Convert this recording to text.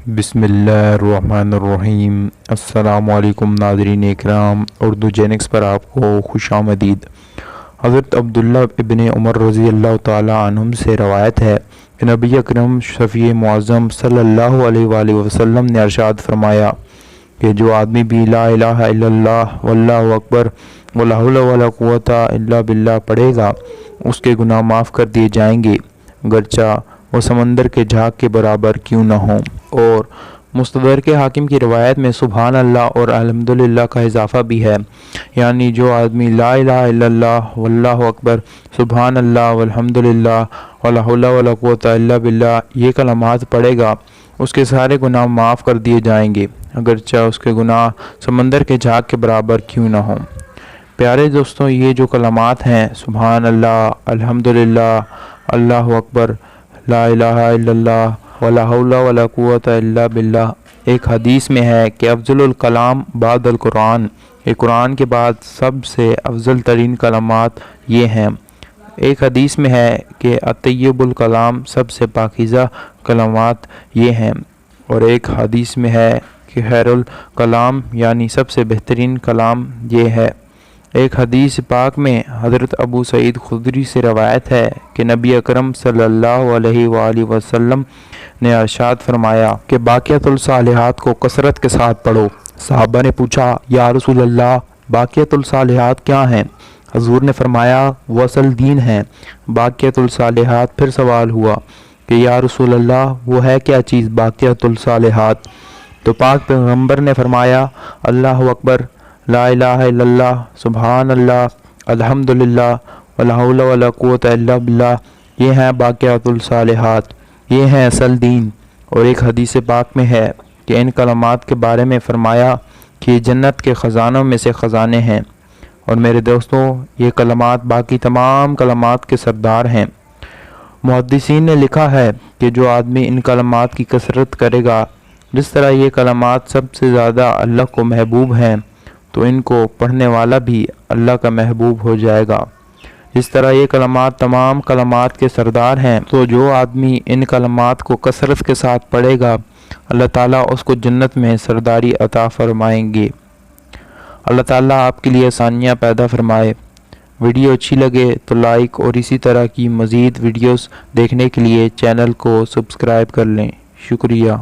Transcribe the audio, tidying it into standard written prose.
بسم اللہ الرحمن الرحیم۔ السلام علیکم ناظرین اکرام، اردو جینکس پر آپ کو خوش آمدید۔ حضرت عبداللہ ابن عمر رضی اللہ تعالیٰ عنہم سے روایت ہے کہ نبی اکرم شفیع معظم صلی اللہ علیہ وآلہ وسلم نے ارشاد فرمایا کہ جو آدمی بھی لا الہ الا اللہ واللہ اکبر ولا حول ولا قوت الا باللہ پڑھے گا، اس کے گناہ معاف کر دیے جائیں گے، گرچہ وہ سمندر کے جھاگ کے برابر کیوں نہ ہوں۔ اور مستدرک حاکم کی روایت میں سبحان اللہ اور الحمدللہ کا اضافہ بھی ہے، یعنی جو آدمی لا الہ الا اللہ واللہ اکبر سبحان اللہ والحمدللہ ولا حول ولا قوت الا باللہ یہ کلمات پڑھے گا، اس کے سارے گناہ معاف کر دیے جائیں گے، اگرچہ اس کے گناہ سمندر کے جھاگ کے برابر کیوں نہ ہوں۔ پیارے دوستوں، یہ جو کلمات ہیں سبحان اللہ، الحمدللہ، اللہ اکبر، لا الہ الا اللہ ولا حول ولا قوت الا باللہ، ایک حدیث میں ہے کہ افضل الکلام بعد القرآن، کہ قرآن کے بعد سب سے افضل ترین کلمات یہ ہیں۔ ایک حدیث میں ہے کہ اطیب الکلام، سب سے پاکیزہ کلمات یہ ہیں، اور ایک حدیث میں ہے کہ خیر الکلام یعنی سب سے بہترین کلام یہ ہے۔ ایک حدیث پاک میں حضرت ابو سعید خدری سے روایت ہے کہ نبی اکرم صلی اللہ علیہ وآلہ وسلم نے ارشاد فرمایا کہ باقیات الصالحات کو کثرت کے ساتھ پڑھو۔ صحابہ نے پوچھا یا رسول اللہ باقیات الصالحات کیا ہیں؟ حضور نے فرمایا وہ اصل دین ہیں۔ باقیات الصالحات، پھر سوال ہوا کہ یا رسول اللہ وہ ہے کیا چیز باقیات الصالحات؟ تو پاک پیغمبر نے فرمایا اللہ اکبر، لا الہ الا اللہ، سبحان اللہ، الحمدللہ، ولا حول ولا قوت الا باللہ، یہ ہیں باقیات الصالحات، یہ ہیں اصل دین۔ اور ایک حدیث پاک میں ہے کہ ان کلمات کے بارے میں فرمایا کہ یہ جنت کے خزانوں میں سے خزانے ہیں۔ اور میرے دوستوں، یہ کلمات باقی تمام کلمات کے سردار ہیں۔ محدثین نے لکھا ہے کہ جو آدمی ان کلمات کی کثرت کرے گا، جس طرح یہ کلمات سب سے زیادہ اللہ کو محبوب ہیں، تو ان کو پڑھنے والا بھی اللہ کا محبوب ہو جائے گا۔ جس طرح یہ کلمات تمام کلمات کے سردار ہیں، تو جو آدمی ان کلمات کو کثرت کے ساتھ پڑھے گا، اللہ تعالیٰ اس کو جنت میں سرداری عطا فرمائیں گے۔ اللہ تعالیٰ آپ کے لیے آسانیاں پیدا فرمائے۔ ویڈیو اچھی لگے تو لائک، اور اسی طرح کی مزید ویڈیوز دیکھنے کے لیے چینل کو سبسکرائب کر لیں۔ شکریہ۔